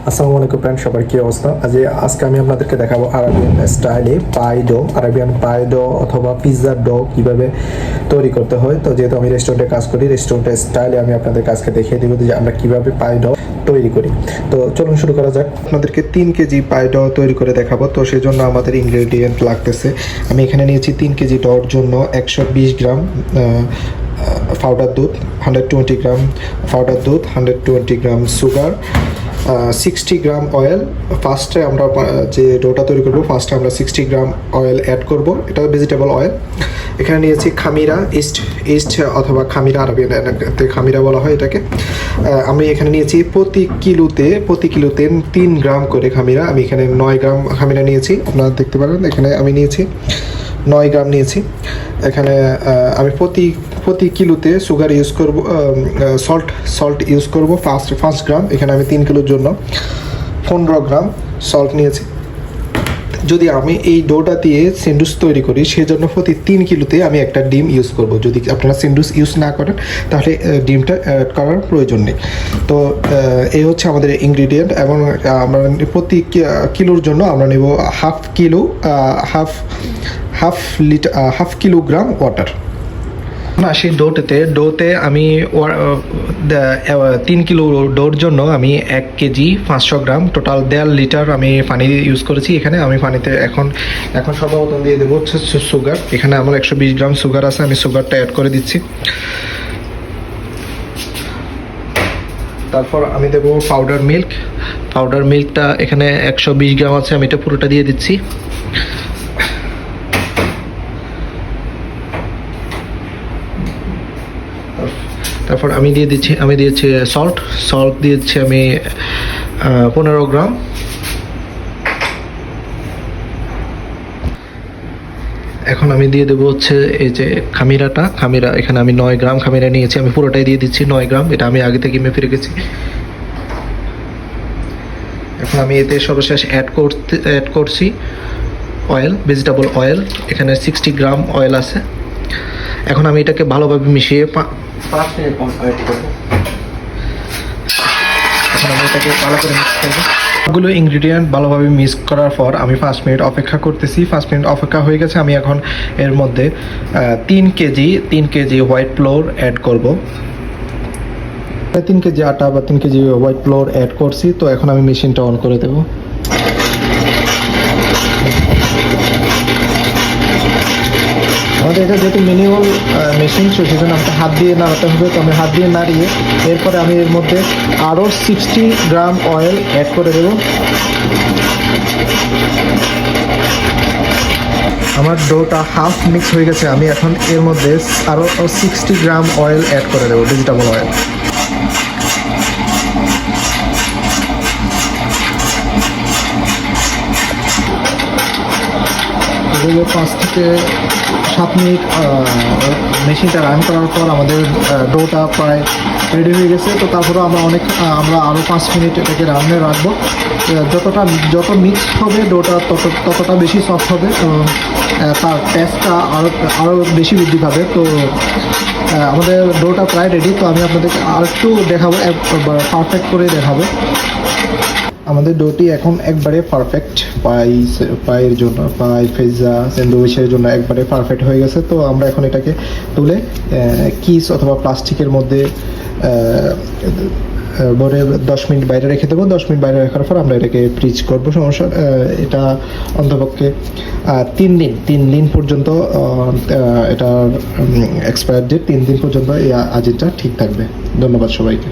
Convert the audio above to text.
আসসালামু আলাইকুম ফ্রেন্ড, সবার কি অবস্থা? আজকে আমি আপনাদেরকে দেখাবো আরাবিয়ান স্টাইলে আরাবিয়ান পাই ডো অথবা পিৎজার ডো কিভাবে তৈরি করতে হয়। তো যেহেতু আমি রেস্টুরেন্টে কাজ করি, রেস্টুরেন্টের স্টাইলে আমি আপনাদের কাজকে দেখিয়ে দেবো যে আমরা কিভাবে পাই ডো তৈরি করি। তো চলুন শুরু করা যাক। আপনাদেরকে 3 কেজি পাই ডো তৈরি করে দেখাবো। তো সেই জন্য আমাদের ইনগ্রেডিয়েন্ট লাগতেছে, আমি এখানে নিয়েছি 3 কেজি ডোর জন্য 120 গ্রাম পাউডার দুধ, 120 গ্রাম পাউডার দুধ, 120 গ্রাম সুগার, 60 গ্রাম অয়েল। ফার্স্টে আমরা যে ডোটা তৈরি করবো, ফার্স্টে আমরা 60 গ্রাম অয়েল অ্যাড করব। এটা ভেজিটেবল অয়েল। এখানে নিয়েছি খামিরা, ইস্ট অথবা খামিরা, আরবিয়ানতে খামিরা বলা হয় এটাকে। আমি এখানে নিয়েছি প্রতি কিলোতে 3 গ্রাম করে খামিরা। আমি এখানে 9 গ্রাম খামিরা নিয়েছি, আপনারা দেখতে পারেন। এখানে আমি নিয়েছি 9 গ্রাম নিয়েছি। এখানে আমি প্রতি কিলোতে সুগার ইউজ করব, সল্ট ইউজ করব 5 গ্রাম। এখানে আমি 3 কিলোর জন্য 15 গ্রাম সল্ট নিয়েছি। যদি আমি এই ডোটা দিয়ে স্যান্ডউইচ তৈরি করি, সেজন্য প্রতি 3 কিলোতে আমি একটা ডিম ইউজ করব। যদি আপনারা স্যান্ডউইচ ইউজ না করেন তাহলে ডিমটা অ্যাড করার প্রয়োজন নেই। তো এই হচ্ছে আমাদের ইনগ্রিডিয়েন্ট। এবং আমরা প্রতি কিলোর জন্য আমরা নেব হাফ কিলোগ্রাম ওয়াটার। আসি ডোতে আমি 3 কিলো ডোর জন্য আমি 1 কেজি 500 গ্রাম, টোটাল 1.5 লিটার আমি পানি ইউজ করেছি। এখানে আমি পানিতে এখন সর্বপ্রথম দিয়ে দেবো হচ্ছে সুগার। এখানে আমার 120 গ্রাম সুগার আছে, আমি সুগারটা অ্যাড করে দিচ্ছি। তারপর আমি দেবো পাউডার মিল্কটা এখানে 120 গ্রাম আছে, আমি এটা পুরোটা দিয়ে দিচ্ছি। তারপর আমি দিয়েছি সল্ট দিয়েছি আমি 15 গ্রাম। এখন আমি দিয়ে দেবো হচ্ছে এই যে খামিরা এখানে আমি 9 গ্রাম খামিরা নিয়েছি, আমি পুরোটাই দিয়ে দিচ্ছি 9 গ্রাম। এটা আমি আগে থেকে মেপে রেখেছি। এখন আমি এতে সর্বশেষ অ্যাড করছি অয়েল, ভেজিটেবল অয়েল। এখানে 60 গ্রাম অয়েল আছে। এখন আমি এটাকে ভালোভাবে মিশিয়ে 5 মিনিট ওয়েট করব। এখন আমি এটাকে ভালো করে মিক্স করব। সবগুলো ইনগ্রিডিয়েন্ট ভালোভাবে মিক্স করার পর আমি 5 মিনিট অপেক্ষা করতেছি। 5 মিনিট অপেক্ষা হয়ে গেছে। আমি এখন এর মধ্যে 3 কেজি হোয়াইট ফ্লোর অ্যাড করব। 3 কেজি আটা বা 3 কেজি হোয়াইট ফ্লোর অ্যাড করছি। তো এখন আমি মেশিনটা অন করে দেবো। আমাদের এটা যেহেতু ম্যানুয়াল মেশিন, সেজন্য আমাকে হাত দিয়ে নাড়াতে হবে। তো আমি হাত দিয়ে নাড়িয়ে এরপরে আমি এর মধ্যে আরও 60 গ্রাম অয়েল অ্যাড করে দেব। আমার ডোটা হাফ মিক্স হয়ে গেছে। আমি এখন এর মধ্যে আরও 60 গ্রাম অয়েল অ্যাড করে দেবো, ভেজিটেবল অয়েল। এগুলো 5 থেকে 7 মিনিট মেশিনটা রান করার পর আমাদের ডোটা প্রায় রেডি হয়ে গেছে। তো তারপরে আমরা আরও 5 মিনিট এটাকে রান্নায় রাখবো। যত মিক্স হবে ডোটা ততটা বেশি সফট হবে, তার টেস্টটা আরও বেশি বৃদ্ধি পাবে। তো আমাদের ডোটা প্রায় রেডি। তো আমি আপনাদেরকে আরেকটু দেখাবো, পারফেক্ট করে দেখাবো। আমাদের ডোটি এখন একবারে পারফেক্ট পায়ের জন্য, পিৎজা স্যান্ডউইচের জন্য একবারে পারফেক্ট হয়ে গেছে। তো আমরা এখন এটাকে তুলে কিস অথবা প্লাস্টিকের মধ্যে ভরে 10 মিনিট বাইরে রেখে দেবো। 10 মিনিট বাইরে রাখার পর আমরা এটাকে ফ্রিজ করবো। সমস্যা এটা অন্তপক্ষে 3 দিন পর্যন্ত, এটার এক্সপায়ার ডেট 3 দিন পর্যন্ত এই আজিটা ঠিক থাকবে। ধন্যবাদ সবাইকে।